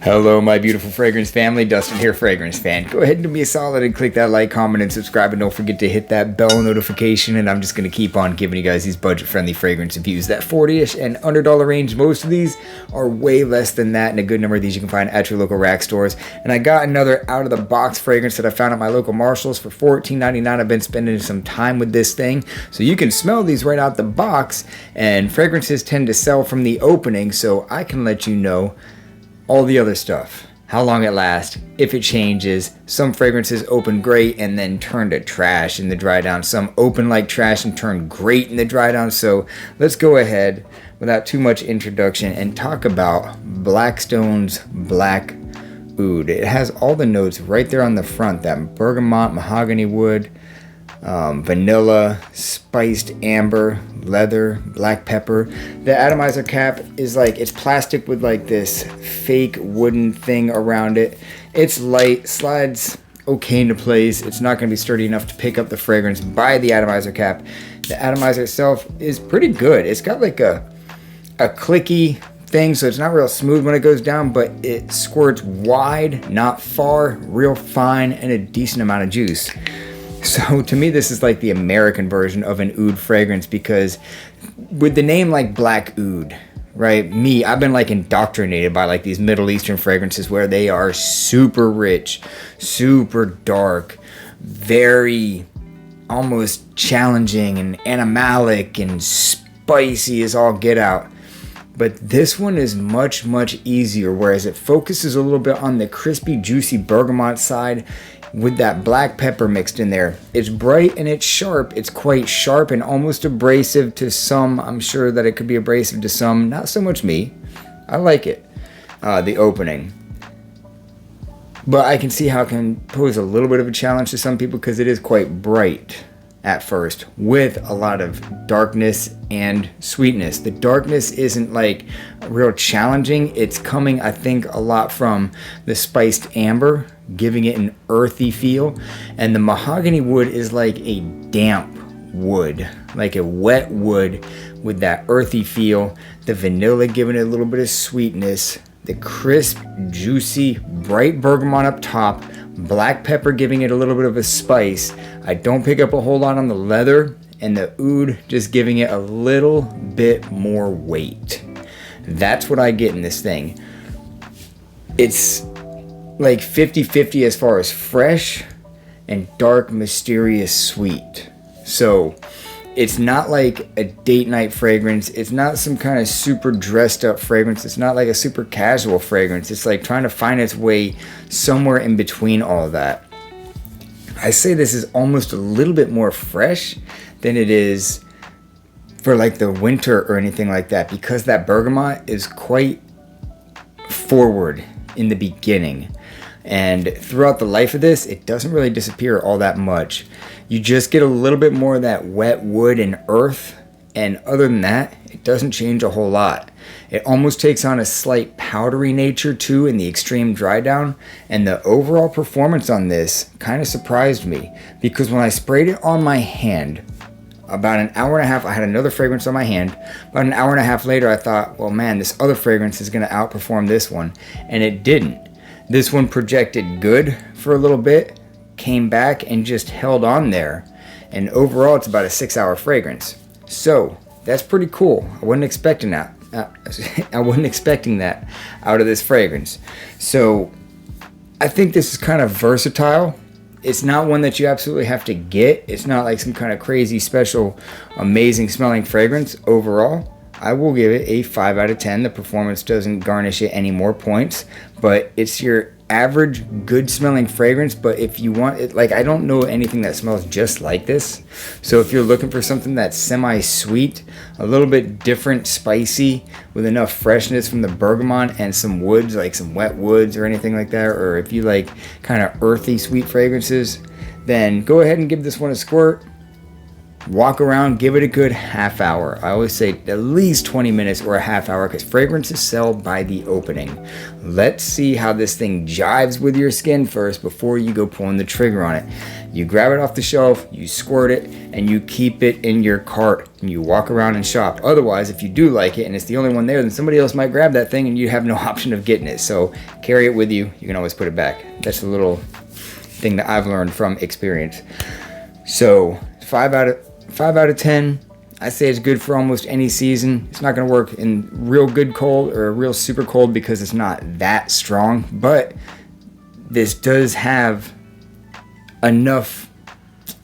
Hello, my beautiful fragrance family. Dustin here, fragrance fan. Go ahead and do me a solid and click that like, comment, and subscribe, and don't forget to hit that bell notification. And I'm just going to keep on giving you guys these budget-friendly fragrance reviews. That 40-ish and under dollar range, most of these are way less than that, and a good number of these you can find at your local rack stores. And I got another out-of-the-box fragrance that I found at my local Marshalls for $14.99. I've been spending some time with this thing, so you can smell these right out the box, and fragrances tend to sell from the opening, so I can let you know all the other stuff, how long it lasts, if it changes. Some fragrances open great and then turn to trash in the dry down. Some open like trash and turn great in the dry down. So let's go ahead without too much introduction and talk about BlackStone's Black Oud. It has all the notes right there on the front, that bergamot, mahogany wood, vanilla, spiced amber, leather, black pepper. The atomizer cap is like, it's plastic with like this fake wooden thing around it. It's light, slides okay into place. It's not going to be sturdy enough to pick up the fragrance by the atomizer cap. The atomizer itself is pretty good. It's got like a clicky thing, so it's not real smooth when it goes down, but it squirts wide, not far, real fine, and a decent amount of juice. So to me, this is like the American version of an oud fragrance, because with the name like Black Oud, right? I've been like indoctrinated by like these Middle Eastern fragrances where they are super rich, super dark, very almost challenging and animalic and spicy as all get out. But this one is much, much easier, whereas it focuses a little bit on the crispy, juicy bergamot side with that black pepper mixed in there. It's bright and it's sharp. It's quite sharp and almost abrasive to some. I'm sure that it could be abrasive to some. Not so much me. I like it, the opening. But I can see how it can pose a little bit of a challenge to some people because it is quite bright at first with a lot of darkness and sweetness. The darkness isn't like real challenging. It's coming, I think, a lot from the spiced amber, giving it an earthy feel. And the mahogany wood is like a damp wood, like a wet wood with that earthy feel. The vanilla giving it a little bit of sweetness. The crisp, juicy, bright bergamot up top. Black pepper giving it a little bit of a spice. I don't pick up a whole lot on the leather, and the oud just giving it a little bit more weight. That's what I get in this thing. It's like 50-50 as far as fresh and dark, mysterious, sweet. So it's not like a date night fragrance. It's not some kind of super dressed up fragrance. It's not like a super casual fragrance. It's like trying to find its way somewhere in between all of that. I say this is almost a little bit more fresh than it is for like the winter or anything like that, because that bergamot is quite forward in the beginning. And throughout the life of this, it doesn't really disappear all that much. You just get a little bit more of that wet wood and earth, and other than that, it doesn't change a whole lot. It almost takes on a slight powdery nature too in the extreme dry down, and the overall performance on this kind of surprised me, because when I sprayed it on my hand, about an hour and a half, I had another fragrance on my hand. About an hour and a half later, I thought, well man, this other fragrance is going to outperform this one, and it didn't. This one projected good for a little bit, came back and just held on there, and overall it's about a 6-hour fragrance. So that's pretty cool. I wasn't expecting that. I wasn't expecting that out of this fragrance. So I think this is kind of versatile. It's not one that you absolutely have to get. It's not like some kind of crazy special amazing smelling fragrance. Overall, I will give it a 5 out of 10. The performance doesn't garnish it any more points, but it's your average good smelling fragrance. But if you want it, like, I don't know anything that smells just like this. So if you're looking for something that's semi-sweet, a little bit different, spicy, with enough freshness from the bergamot and some woods, like some wet woods or anything like that, or if you like kind of earthy sweet fragrances, then go ahead and give this one a squirt. walk around, give it a good half hour. I always say at least 20 minutes or a half hour, because fragrances sell by the opening. Let's see how this thing jives with your skin first before you go pulling the trigger on it. You grab it off the shelf, you squirt it, and you keep it in your cart, and you walk around and shop. Otherwise, if you do like it and it's the only one there, then somebody else might grab that thing and you have no option of getting it. So carry it with you. You can always put it back. That's a little thing that I've learned from experience. So 5 out of 10. I say it's good for almost any season. It's not going to work in real good cold or real super cold because it's not that strong, but this does have enough,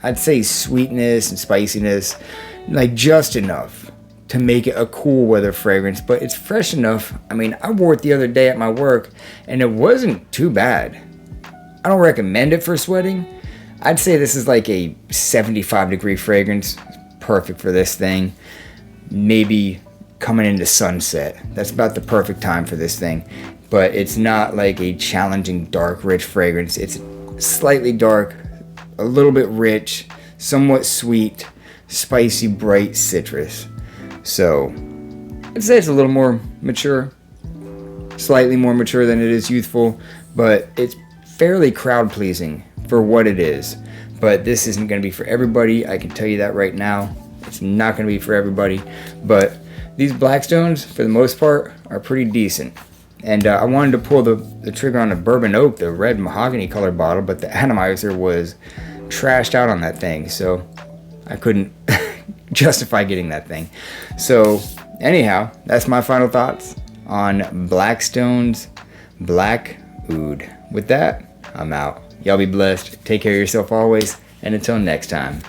I'd say, sweetness and spiciness, like just enough to make it a cool weather fragrance, but it's fresh enough. I mean, I wore it the other day at my work and it wasn't too bad. I don't recommend it for sweating. I'd say this is like a 75-degree fragrance. Perfect for this thing. Maybe coming into sunset. That's about the perfect time for this thing. But it's not like a challenging, dark, rich fragrance. It's slightly dark, a little bit rich, somewhat sweet, spicy, bright citrus. So I'd say it's a little more mature, slightly more mature than it is youthful, but it's fairly crowd pleasing for what it is. But this isn't going to be for everybody. I can tell you that right now. It's not going to be for everybody. But these Blackstones, for the most part, are pretty decent. And I wanted to pull the trigger on a bourbon oak, the red mahogany colored bottle, but the atomizer was trashed out on that thing. So I couldn't justify getting that thing. So anyhow, that's my final thoughts on Blackstone's Black Oud. With that, I'm out. Y'all be blessed. Take care of yourself always. And until next time.